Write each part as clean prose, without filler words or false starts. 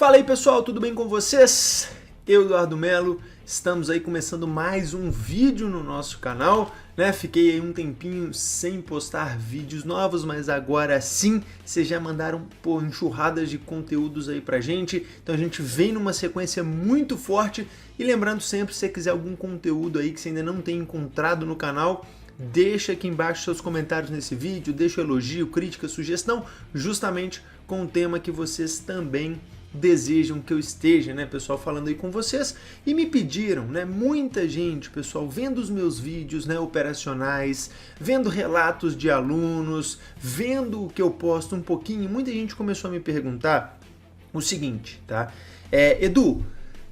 Fala aí pessoal, tudo bem com vocês? Eu, Eduardo Melo, estamos aí começando mais um vídeo no nosso canal, né? Fiquei aí um tempinho sem postar vídeos novos, mas agora sim, vocês já mandaram enxurradas de conteúdos aí pra gente, então a gente vem numa sequência muito forte e lembrando sempre, se você quiser algum conteúdo aí que você ainda não tem encontrado no canal, deixa aqui embaixo seus comentários nesse vídeo, deixa elogio, crítica, sugestão, justamente com o tema que vocês também desejam que eu esteja, né, pessoal, falando aí com vocês, e me pediram, né, muita gente, pessoal, vendo os meus vídeos, né, operacionais, vendo relatos de alunos, vendo o que eu posto um pouquinho, muita gente começou a me perguntar o seguinte, tá? Edu,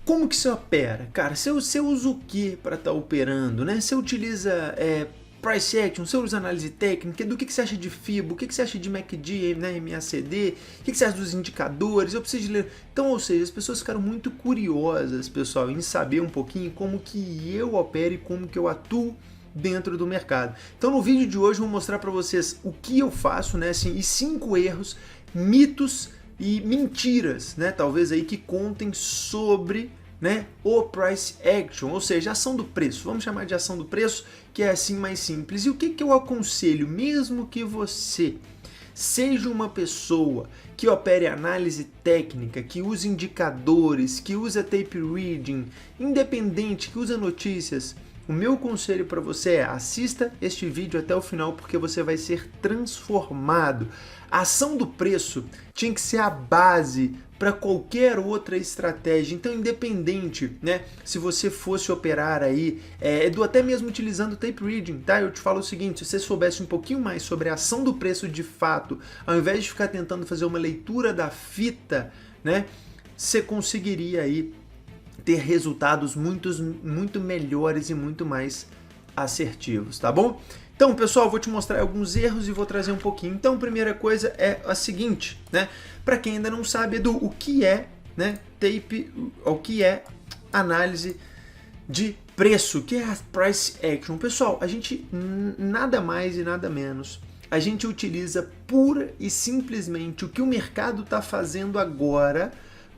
como que você opera? Cara, você usa o que para estar operando, né? Você utiliza Price Action, você usa análise técnica, do que você acha de FIBO, o que você acha de MACD, né, MACD, o que você acha dos indicadores, eu preciso de ler. Então, ou seja, as pessoas ficaram muito curiosas, pessoal, em saber um pouquinho como que eu opero e como que eu atuo dentro do mercado. Então, no vídeo de hoje eu vou mostrar para vocês o que eu faço, né, assim, e 5 erros, mitos e mentiras, né, talvez aí que contem sobre, né, o price action, ou seja, ação do preço. Vamos chamar de ação do preço, que é assim mais simples. E o que eu aconselho, mesmo que você seja uma pessoa que opere análise técnica, que use indicadores, que usa tape reading, independente, que usa notícias, o meu conselho para você é assista este vídeo até o final porque você vai ser transformado. A ação do preço tinha que ser a base para qualquer outra estratégia, então independente, né, se você fosse operar aí, até mesmo utilizando tape reading, tá? Eu te falo o seguinte, se você soubesse um pouquinho mais sobre a ação do preço de fato, ao invés de ficar tentando fazer uma leitura da fita, né, você conseguiria aí ter resultados muito melhores e muito mais assertivos, tá bom? Então, pessoal, vou te mostrar alguns erros e vou trazer um pouquinho. Então, a primeira coisa é a seguinte, né? Para quem ainda não sabe, Edu, o que é, né, o que é análise de preço, o que é a price action? Pessoal, a gente nada mais e nada menos, a gente utiliza pura e simplesmente o que o mercado está fazendo agora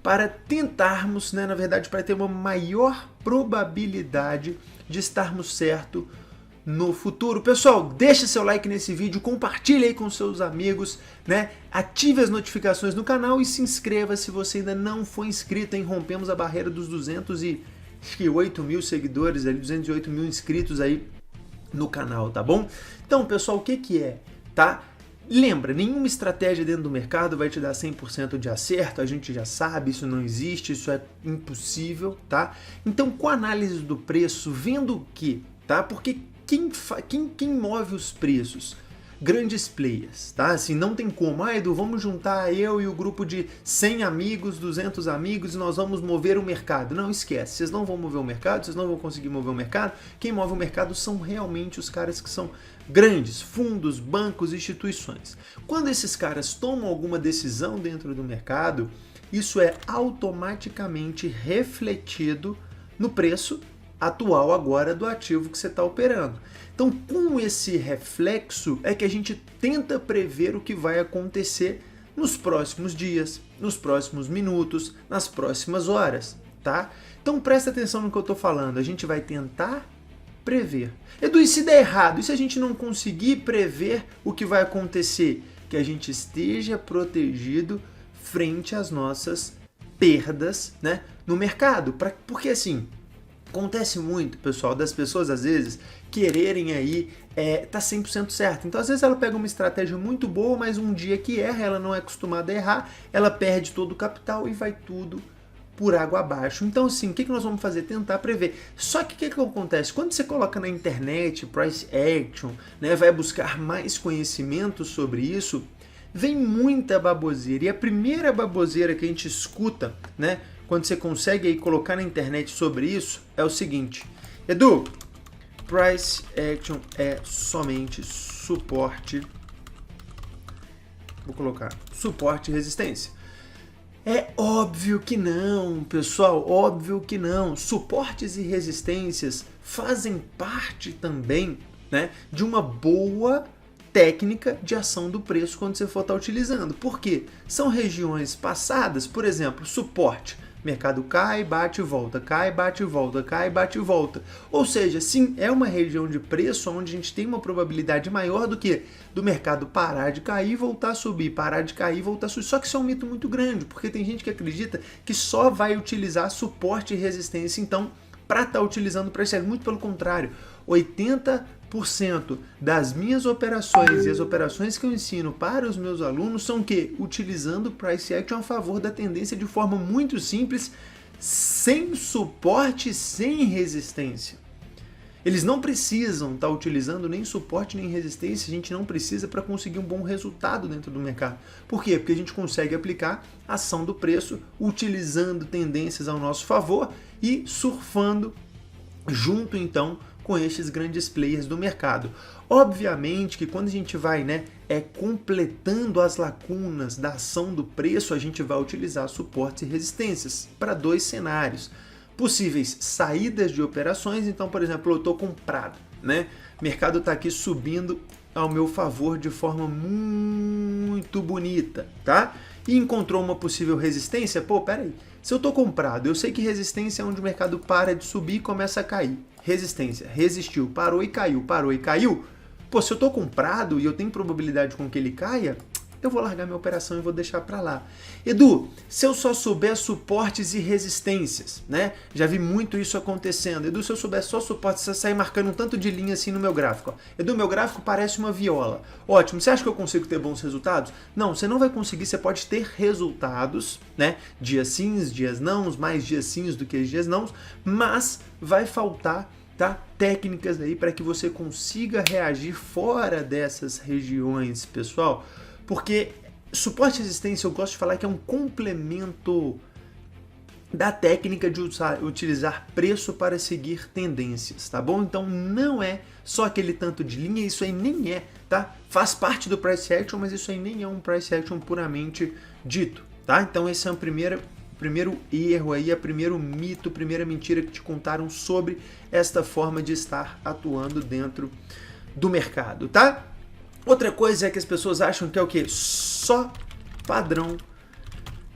para tentarmos, né, na verdade, para ter uma maior probabilidade de estarmos certo no futuro. Pessoal, deixa seu like nesse vídeo, compartilhe aí com seus amigos, né? Ative as notificações no canal e se inscreva se você ainda não for inscrito, hein? Rompemos a barreira dos 208 mil seguidores, ali, 208 mil inscritos aí no canal, tá bom? Então, pessoal, o que é, tá? Lembra, nenhuma estratégia dentro do mercado vai te dar 100% de acerto, a gente já sabe, isso não existe, isso é impossível, tá? Então, com a análise do preço, vendo o que, tá? Porque quem move os preços? Grandes players, tá? Assim, não tem como, Edu, vamos juntar eu e o grupo de 100 amigos, 200 amigos e nós vamos mover o mercado. Não, esquece, vocês não vão mover o mercado, vocês não vão conseguir mover o mercado. Quem move o mercado são realmente os caras que são grandes, fundos, bancos, instituições. Quando esses caras tomam alguma decisão dentro do mercado, isso é automaticamente refletido no preço atual agora do ativo que você está operando. Então, com esse reflexo é que a gente tenta prever o que vai acontecer nos próximos dias, nos próximos minutos, nas próximas horas, tá? Então, presta atenção no que eu estou falando. A gente vai tentar prever. Edu, e se der errado? E se a gente não conseguir prever o que vai acontecer? Que a gente esteja protegido frente às nossas perdas, né, no mercado. Porque assim, acontece muito, pessoal, das pessoas às vezes quererem aí tá 100% certo. Então às vezes ela pega uma estratégia muito boa, mas um dia que erra, ela não é acostumada a errar, ela perde todo o capital e vai tudo por água abaixo. Então assim, o que nós vamos fazer? Tentar prever. Só que o que acontece? Quando você coloca na internet price action, né, vai buscar mais conhecimento sobre isso, vem muita baboseira. E a primeira baboseira que a gente escuta, né, quando você consegue aí colocar na internet sobre isso, é o seguinte: Edu, price action é somente suporte, vou colocar suporte e resistência. É óbvio que não, pessoal, óbvio que não. Suportes e resistências fazem parte também, né, de uma boa técnica de ação do preço quando você for estar utilizando. Por quê? São regiões passadas, por exemplo, suporte. Mercado cai, bate e volta, cai, bate e volta, cai, bate e volta. Ou seja, sim, é uma região de preço onde a gente tem uma probabilidade maior do que do mercado parar de cair e voltar a subir, parar de cair e voltar a subir. Só que isso é um mito muito grande, porque tem gente que acredita que só vai utilizar suporte e resistência, então, para estar utilizando o price action. Muito pelo contrário, 80% das minhas operações e as operações que eu ensino para os meus alunos são que utilizando o price action a favor da tendência de forma muito simples, sem suporte, sem resistência. Eles não precisam estar utilizando nem suporte nem resistência, a gente não precisa para conseguir um bom resultado dentro do mercado. Por quê? Porque a gente consegue aplicar a ação do preço utilizando tendências ao nosso favor e surfando junto então com estes grandes players do mercado. Obviamente que quando a gente vai completando as lacunas da ação do preço, a gente vai utilizar suportes e resistências para dois cenários. Possíveis saídas de operações, então, por exemplo, eu estou comprado, né? O mercado está aqui subindo ao meu favor de forma muito bonita, tá? E encontrou uma possível resistência, pô, peraí, se eu estou comprado, eu sei que resistência é onde o mercado para de subir e começa a cair. Resistência, resistiu, parou e caiu, parou e caiu. Pô, se eu estou comprado e eu tenho probabilidade com que ele caia, eu vou largar minha operação e vou deixar para lá. Edu, se eu só souber suportes e resistências, né? Já vi muito isso acontecendo. Edu, se eu souber só suportes, você sai marcando um tanto de linha assim no meu gráfico. Ó. Edu, meu gráfico parece uma viola. Ótimo, você acha que eu consigo ter bons resultados? Não, você não vai conseguir, você pode ter resultados, né? Dias sims, dias nãos, mais dias sims do que dias nãos, mas vai faltar, tá? Técnicas aí para que você consiga reagir fora dessas regiões, pessoal. Porque suporte e resistência, eu gosto de falar que é um complemento da técnica de utilizar preço para seguir tendências, tá bom? Então não é só aquele tanto de linha, isso aí nem é, tá? Faz parte do price action, mas isso aí nem é um price action puramente dito, tá? Então esse é o primeiro erro aí, o primeiro mito, a primeira mentira que te contaram sobre esta forma de estar atuando dentro do mercado, tá? Outra coisa é que as pessoas acham que é o quê? Só padrão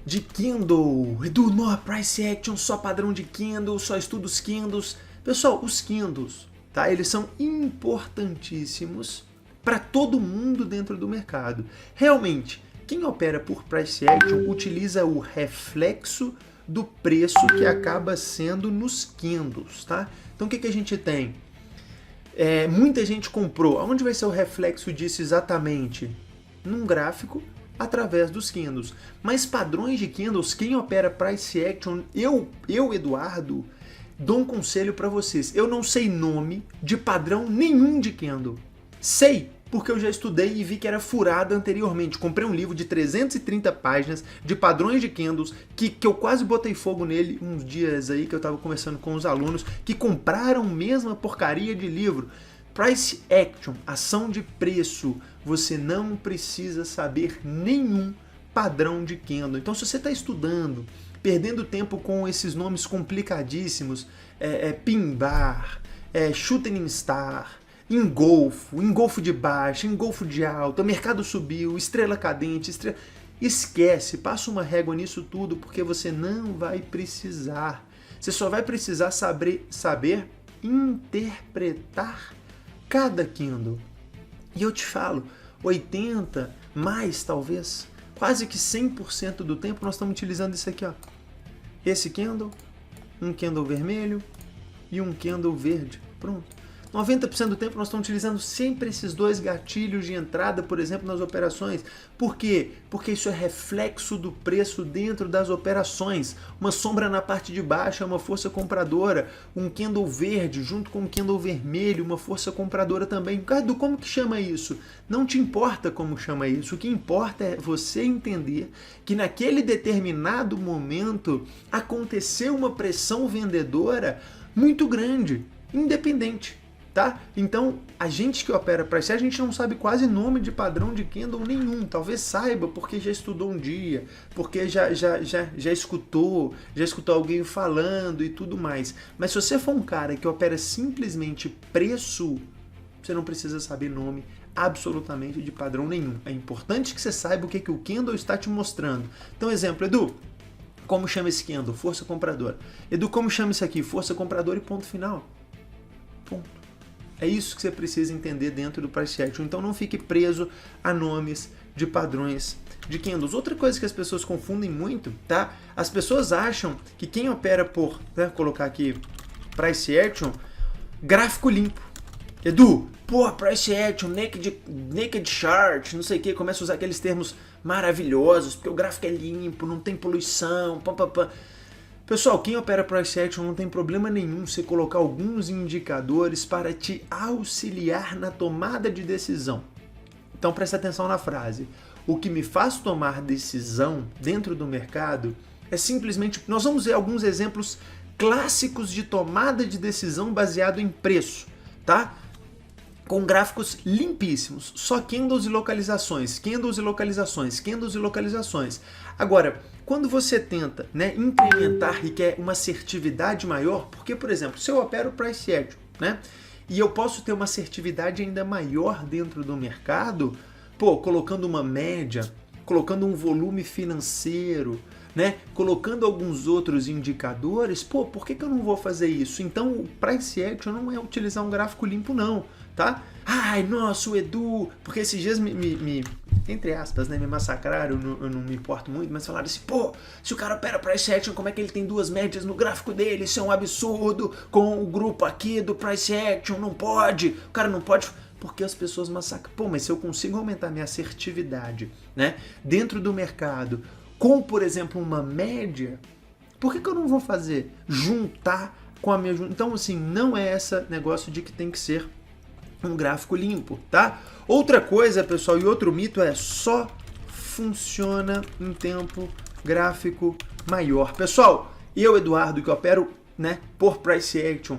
de candle. Edu, não, price action, só padrão de candle, só estudo os candles. Pessoal, os candles, tá? Eles são importantíssimos para todo mundo dentro do mercado. Realmente, quem opera por price action utiliza o reflexo do preço que acaba sendo nos candles, tá? Então o que a gente tem? Muita gente comprou. Onde vai ser o reflexo disso exatamente? Num gráfico através dos candles. Mas padrões de candles, quem opera price action, eu Eduardo, dou um conselho para vocês. Eu não sei nome de padrão nenhum de candle. Sei, porque eu já estudei e vi que era furada anteriormente. Comprei um livro de 330 páginas de padrões de candles que eu quase botei fogo nele uns dias aí que eu estava conversando com os alunos que compraram mesmo a porcaria de livro. Price action, ação de preço, você não precisa saber nenhum padrão de candle. Então se você está estudando, perdendo tempo com esses nomes complicadíssimos, pin bar, shooting star, engolfo de baixa, engolfo de alta, mercado subiu, estrela cadente, esquece, passa uma régua nisso tudo porque você não vai precisar. Você só vai precisar saber interpretar cada candle. E eu te falo, 80 mais talvez, quase que 100% do tempo nós estamos utilizando isso aqui, ó. Esse candle, um candle vermelho e um candle verde. Pronto. 90% do tempo nós estamos utilizando sempre esses dois gatilhos de entrada, por exemplo, nas operações. Por quê? Porque isso é reflexo do preço dentro das operações. Uma sombra na parte de baixo é uma força compradora. Um candle verde junto com um candle vermelho, uma força compradora também. Ricardo, como que chama isso? Não te importa como chama isso. O que importa é você entender que naquele determinado momento aconteceu uma pressão vendedora muito grande, independente. Tá? Então, a gente que opera price action, a gente não sabe quase nome de padrão de candle nenhum. Talvez saiba porque já estudou um dia, porque já escutou alguém falando e tudo mais. Mas se você for um cara que opera simplesmente preço, você não precisa saber nome absolutamente de padrão nenhum. É importante que você saiba o que o candle está te mostrando. Então, exemplo, Edu, como chama esse candle? Força compradora. Edu, como chama isso aqui? Força compradora e ponto final. Ponto. É isso que você precisa entender dentro do price action. Então não fique preso a nomes de padrões de candles. Outra coisa que as pessoas confundem muito, tá? As pessoas acham que quem opera por, né, colocar aqui price action, gráfico limpo. Edu, pô, price action, naked chart, não sei o que, começa a usar aqueles termos maravilhosos, porque o gráfico é limpo, não tem poluição, pam, pam, pam. Pessoal, quem opera price action não tem problema nenhum você colocar alguns indicadores para te auxiliar na tomada de decisão. Então presta atenção na frase. O que me faz tomar decisão dentro do mercado é simplesmente... Nós vamos ver alguns exemplos clássicos de tomada de decisão baseado em preço, tá? Com gráficos limpíssimos, só candles e localizações, candles e localizações, candles e localizações. Agora, quando você tenta, né, incrementar e quer uma assertividade maior, porque, por exemplo, se eu opero price action, né, e eu posso ter uma assertividade ainda maior dentro do mercado, pô, colocando uma média, colocando um volume financeiro, né, colocando alguns outros indicadores, pô, por que eu não vou fazer isso? Então, o price action não é utilizar um gráfico limpo, não, tá? Ai, nossa, o Edu, porque esses dias entre aspas, né, me massacraram, eu não me importo muito, mas falaram assim, pô, se o cara opera price action, como é que ele tem duas médias no gráfico dele? Isso é um absurdo, com o grupo aqui do price action, não pode, o cara não pode... Porque as pessoas massacram. Pô, mas se eu consigo aumentar minha assertividade, né, dentro do mercado, com, por exemplo, uma média, por que eu não vou fazer? Juntar com a minha... Então, assim, não é esse negócio de que tem que ser um gráfico limpo, tá? Outra coisa, pessoal, e outro mito é só funciona em tempo gráfico maior. Pessoal, eu, Eduardo, que opero, né, por price action,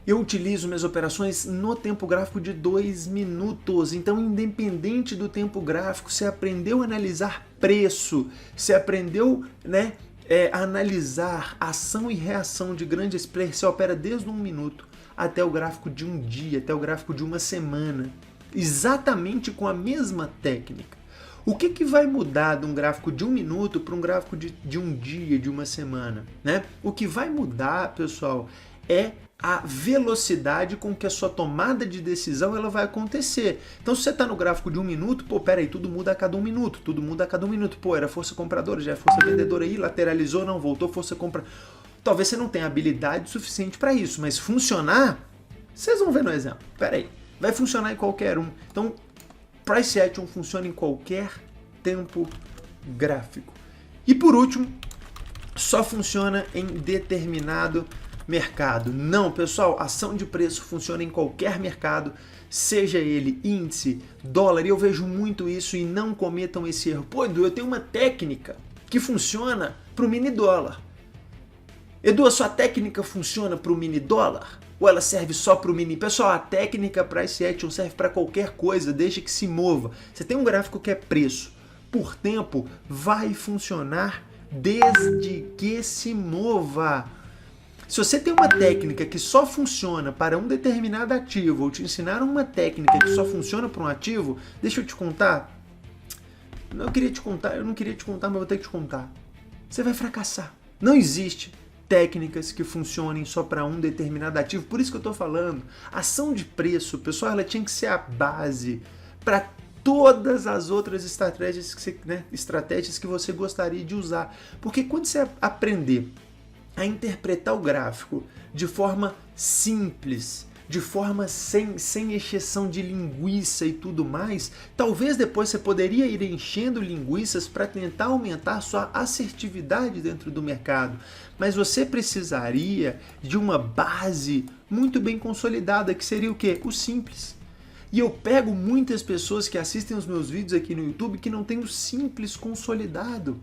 eu utilizo minhas operações no tempo gráfico de 2 minutos. Então, independente do tempo gráfico, você aprendeu a analisar preço, você aprendeu, né, a analisar ação e reação de grandes players, você opera desde 1 minuto até o gráfico de um dia, até o gráfico de uma semana, exatamente com a mesma técnica. O que vai mudar de um gráfico de 1 minuto para um gráfico de um dia, de uma semana, né? O que vai mudar, pessoal, é a velocidade com que a sua tomada de decisão ela vai acontecer. Então, se você está no gráfico de 1 minuto, pô, peraí, tudo muda a cada 1 minuto, tudo muda a cada 1 minuto. Pô, era força compradora, já é força vendedora aí, lateralizou, não voltou, força compra. Talvez você não tenha habilidade suficiente para isso, mas funcionar, vocês vão ver no exemplo. Peraí, vai funcionar em qualquer um. Então, price action funciona em qualquer tempo gráfico. E por último, só funciona em determinado mercado. Não, pessoal, ação de preço funciona em qualquer mercado, seja ele índice, dólar, e eu vejo muito isso e não cometam esse erro. Pô, Edu, eu tenho uma técnica que funciona para o mini dólar. Edu, a sua técnica funciona para o mini dólar? Ou ela serve só para o mini? Pessoal, a técnica price action serve para qualquer coisa, desde que se mova. Você tem um gráfico que é preço por tempo, vai funcionar desde que se mova. Se você tem uma técnica que só funciona para um determinado ativo, ou te ensinaram uma técnica que só funciona para um ativo, deixa eu te contar. Eu não queria te contar, mas vou ter que te contar. Você vai fracassar. Não existe técnicas que funcionem só para um determinado ativo. Por isso que eu estou falando, ação de preço, pessoal, ela tinha que ser a base para todas as outras estratégias que você gostaria de usar. Porque quando você aprender a interpretar o gráfico de forma simples, de forma sem exceção de linguiça e tudo mais, talvez depois você poderia ir enchendo linguiças para tentar aumentar sua assertividade dentro do mercado. Mas você precisaria de uma base muito bem consolidada, que seria o quê? O simples. E eu pego muitas pessoas que assistem os meus vídeos aqui no YouTube que não têm o simples consolidado.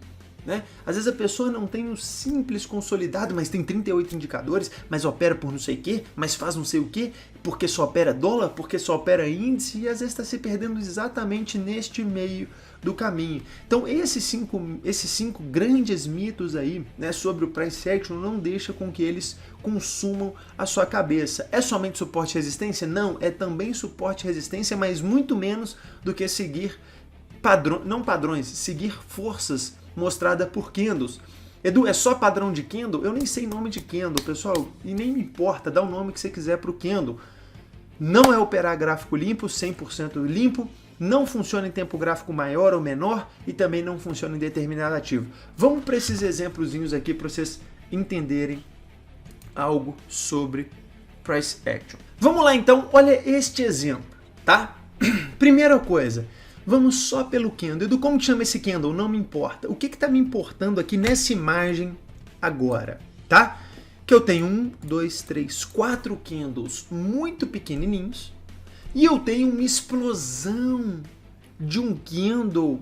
Né? Às vezes a pessoa não tem o simples consolidado, mas tem 38 indicadores, mas opera por não sei o que, mas faz não sei o que, porque só opera dólar, porque só opera índice, e às vezes está se perdendo exatamente neste meio do caminho. Então esses cinco grandes mitos aí, né, sobre o price action não deixa com que eles consumam a sua cabeça. É somente suporte e resistência? Não, é também suporte e resistência, mas muito menos do que seguir seguir forças mostradas por candles. Edu, é só padrão de candle? Eu nem sei nome de candle, pessoal, e nem me importa, dá o nome que você quiser para o candle. Não é operar gráfico limpo, 100% limpo, não funciona em tempo gráfico maior ou menor e também não funciona em determinado ativo. Vamos para esses exemplozinhos aqui para vocês entenderem algo sobre price action. Vamos lá então, olha este exemplo, tá? Primeira coisa, vamos só pelo candle. Edu, como chama esse candle? Não me importa. O que está me importando aqui nessa imagem agora, tá? Que eu tenho 4 candles muito pequenininhos e eu tenho uma explosão de um candle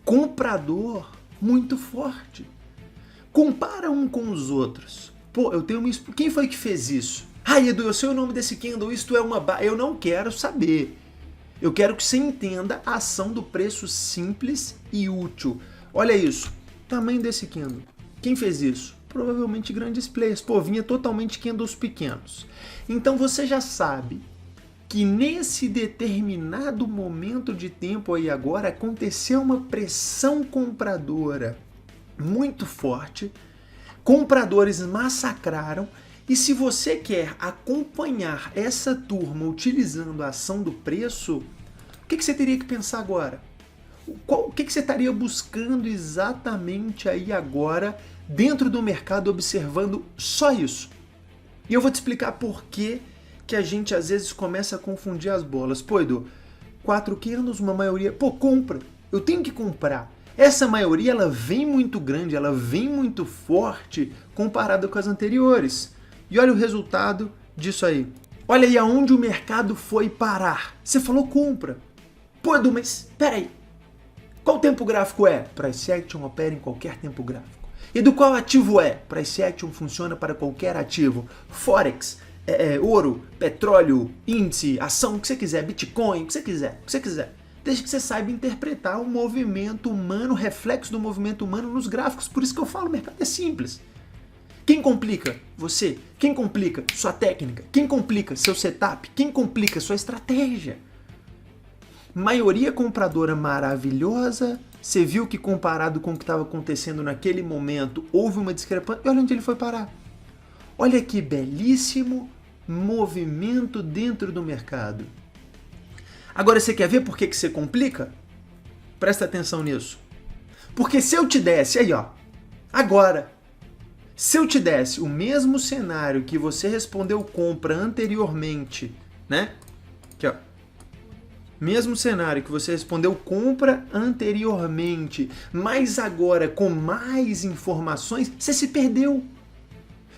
comprador muito forte. Compara um com os outros. Pô, eu tenho uma... Quem foi que fez isso? Ah, Edu, eu sei o nome desse candle, isto é uma... Eu não quero saber. Eu quero que você entenda a ação do preço simples e útil. Olha isso, tamanho desse candle. Quem fez isso? Provavelmente grandes players. Pô, vinha totalmente candles pequenos. Então você já sabe que nesse determinado momento de tempo aí agora aconteceu uma pressão compradora muito forte. Compradores massacraram. E se você quer acompanhar essa turma utilizando a ação do preço, o que você teria que pensar agora? O que você estaria buscando exatamente aí agora dentro do mercado observando só isso? E eu vou te explicar por que a gente às vezes começa a confundir as bolas. Pô, Edu, 4 candles, uma maioria... Pô, compra. Eu tenho que comprar. Essa maioria ela vem muito grande, ela vem muito forte comparada com as anteriores. E olha o resultado disso aí. Olha aí aonde o mercado foi parar. Você falou compra. Pô, Edu, mas peraí. Qual tempo gráfico é? Price Action opera em qualquer tempo gráfico. E do qual ativo é? Price Action funciona para qualquer ativo. Forex, ouro, petróleo, índice, ação, o que você quiser, Bitcoin, o que você quiser. Desde que você saiba interpretar o movimento humano, o reflexo do movimento humano nos gráficos. Por isso que eu falo, o mercado é simples. Quem complica? Você. Quem complica? Sua técnica. Quem complica? Seu setup. Quem complica? Sua estratégia. Maioria compradora maravilhosa. Você viu que comparado com o que estava acontecendo naquele momento, houve uma discrepância. E olha onde ele foi parar. Olha que belíssimo movimento dentro do mercado. Agora você quer ver por que você complica? Presta atenção nisso. Porque se eu te desse, aí ó, agora... Se eu te desse o mesmo cenário que você respondeu compra anteriormente, né? Aqui, ó. Mesmo cenário que você respondeu compra anteriormente, mas agora com mais informações, você se perdeu.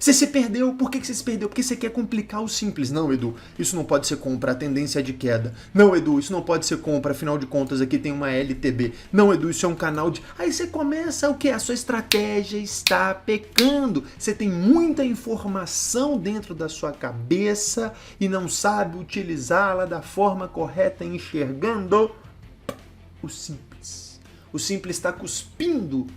Você se perdeu. Por que você se perdeu? Porque você quer complicar o simples. Não, Edu, isso não pode ser compra, a tendência é de queda. Não, Edu, isso não pode ser compra, afinal de contas aqui tem uma LTB. Não, Edu, isso é um canal de... Aí você começa o quê? A sua estratégia está pecando. Você tem muita informação dentro da sua cabeça e não sabe utilizá-la da forma correta, enxergando o simples. O simples está cuspindo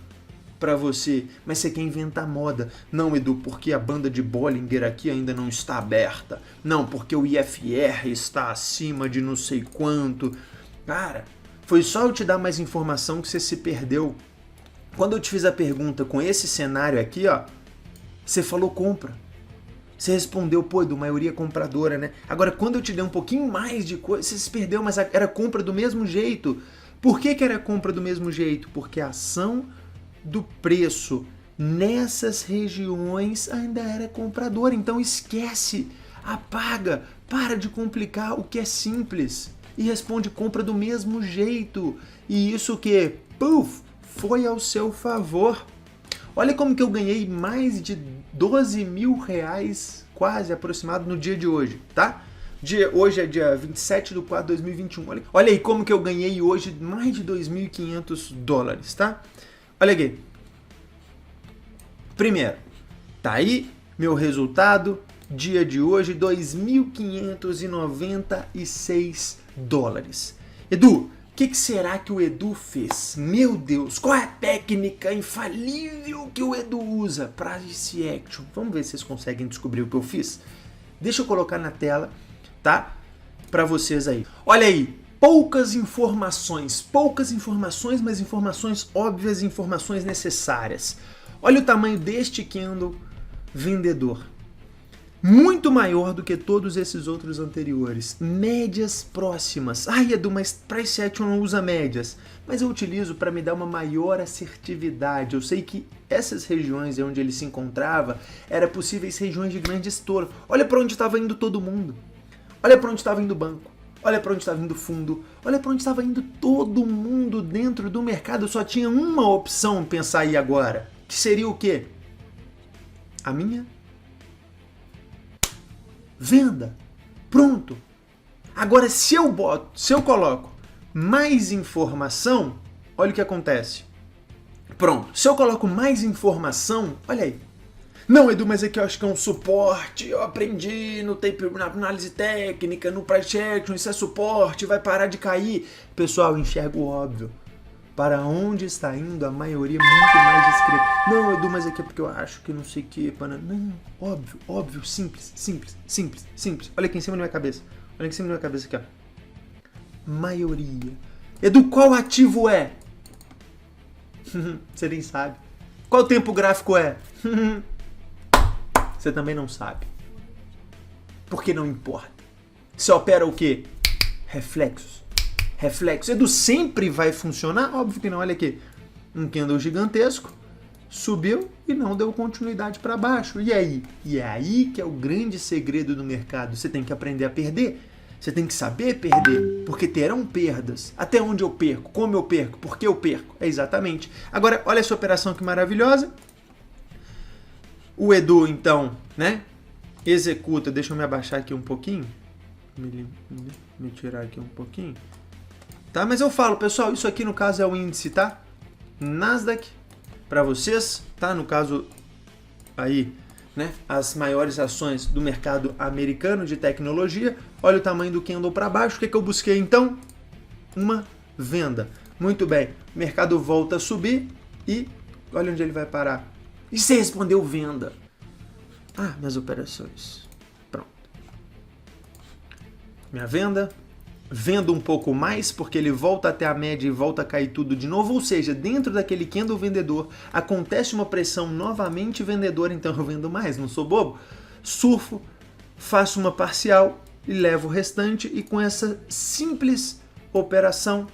para você, mas você quer inventar moda. Não, Edu, porque a banda de Bollinger aqui ainda não está aberta. Não, porque o IFR está acima de não sei quanto. Cara, foi só eu te dar mais informação que você se perdeu. Quando eu te fiz a pergunta com esse cenário aqui, ó, você falou compra. Você respondeu, pô, Edu, maioria compradora, né? Agora, quando eu te dei um pouquinho mais de coisa, você se perdeu, mas era compra do mesmo jeito. Por que era compra do mesmo jeito? Porque a ação do preço nessas regiões ainda era comprador. Então esquece, apaga, para de complicar o que é simples e responde compra do mesmo jeito. E isso que, puf, foi ao seu favor. Olha como que eu ganhei mais de 12 mil reais, quase aproximado, no dia de hoje, tá? Hoje é dia 27/4/2021. Olha aí como que eu ganhei hoje mais de 2.500 dólares, tá? Olha aqui. Primeiro, tá aí meu resultado, dia de hoje, 2.596 dólares. Edu, que será que o Edu fez? Meu Deus, qual é a técnica infalível que o Edu usa para esse action? Vamos ver se vocês conseguem descobrir o que eu fiz? Deixa eu colocar na tela, tá? Para vocês aí. Olha aí, poucas informações, mas informações óbvias, informações necessárias. Olha o tamanho deste candle vendedor. Muito maior do que todos esses outros anteriores. Médias próximas. Ai, Edu, mas Price Action não usa médias. Mas eu utilizo para me dar uma maior assertividade. Eu sei que essas regiões onde ele se encontrava eram possíveis regiões de grande estouro. Olha para onde estava indo todo mundo. Olha para onde estava indo o banco. Olha para onde estava indo o fundo. Olha para onde estava indo todo mundo dentro do mercado. Só tinha uma opção pensar aí agora. Que seria o quê? A minha venda. Pronto. Agora, se eu coloco mais informação, olha o que acontece. Pronto. Se eu coloco mais informação, olha aí. Não, Edu, mas aqui eu acho que é um suporte. Eu aprendi na análise técnica, no price action, isso é suporte, vai parar de cair. Pessoal, enxerga o óbvio. Para onde está indo a maioria muito mais discreta. Não, Edu, mas aqui é porque eu acho que não sei o que. Não, óbvio, simples. Olha aqui em cima da minha cabeça. Olha aqui em cima da minha cabeça aqui, ó. Maioria. Edu, qual ativo é? Você nem sabe. Qual tempo gráfico é? Você também não sabe. Porque não importa. Você opera o quê? Reflexos. Edu, sempre vai funcionar? Óbvio que não. Olha aqui. Um candle gigantesco. Subiu e não deu continuidade para baixo. E aí? E é aí que é o grande segredo do mercado. Você tem que aprender a perder. Você tem que saber perder. Porque terão perdas. Até onde eu perco? Como eu perco? Por que eu perco? É exatamente. Agora, olha essa operação que maravilhosa. O Edu, então, né? Executa. Deixa eu me abaixar aqui um pouquinho. Me tirar aqui um pouquinho. Tá? Mas eu falo, pessoal, isso aqui no caso é o índice, tá? Nasdaq, para vocês, tá? No caso aí, né? As maiores ações do mercado americano de tecnologia. Olha o tamanho do candle para baixo. O que eu busquei então? Uma venda. Muito bem. O mercado volta a subir e olha onde ele vai parar. E você respondeu venda. Ah, minhas operações. Pronto. Minha venda. Vendo um pouco mais, porque ele volta até a média e volta a cair tudo de novo, ou seja, dentro daquele candle vendedor, acontece uma pressão novamente vendedora, então eu vendo mais, não sou bobo? Surfo, faço uma parcial e levo o restante, e com essa simples operação,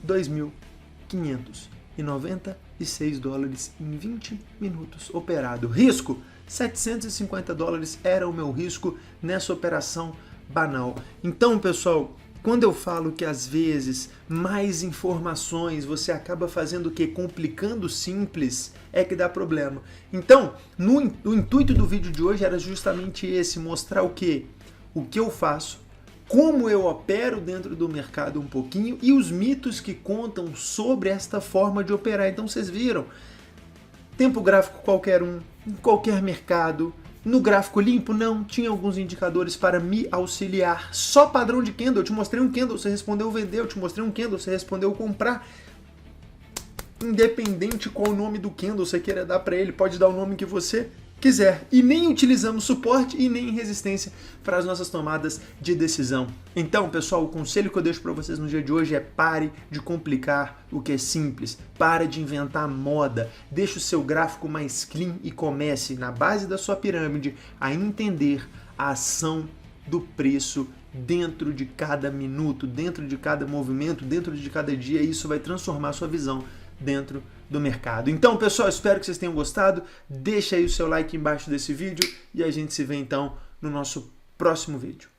$2.596 em 20 minutos operado. Risco, $750 era o meu risco nessa operação banal. Então, pessoal, quando eu falo que às vezes mais informações você acaba fazendo o que? Complicando o simples, é que dá problema. Então, o intuito do vídeo de hoje era justamente esse, mostrar o que? O que eu faço, como eu opero dentro do mercado um pouquinho e os mitos que contam sobre esta forma de operar. Então vocês viram, tempo gráfico qualquer um, em qualquer mercado. No gráfico limpo, não, tinha alguns indicadores para me auxiliar. Só padrão de candle, eu te mostrei um candle, você respondeu vender, eu te mostrei um candle, você respondeu comprar. Independente qual o nome do candle você queira dar para ele, pode dar o nome que você quiser. E nem utilizamos suporte e nem resistência para as nossas tomadas de decisão. Então, pessoal, o conselho que eu deixo para vocês no dia de hoje é pare de complicar o que é simples. Pare de inventar moda. Deixe o seu gráfico mais clean e comece, na base da sua pirâmide, a entender a ação do preço dentro de cada minuto, dentro de cada movimento, dentro de cada dia. E isso vai transformar a sua visão dentro do mercado. Então, pessoal, espero que vocês tenham gostado. Deixa aí o seu like embaixo desse vídeo e a gente se vê então no nosso próximo vídeo.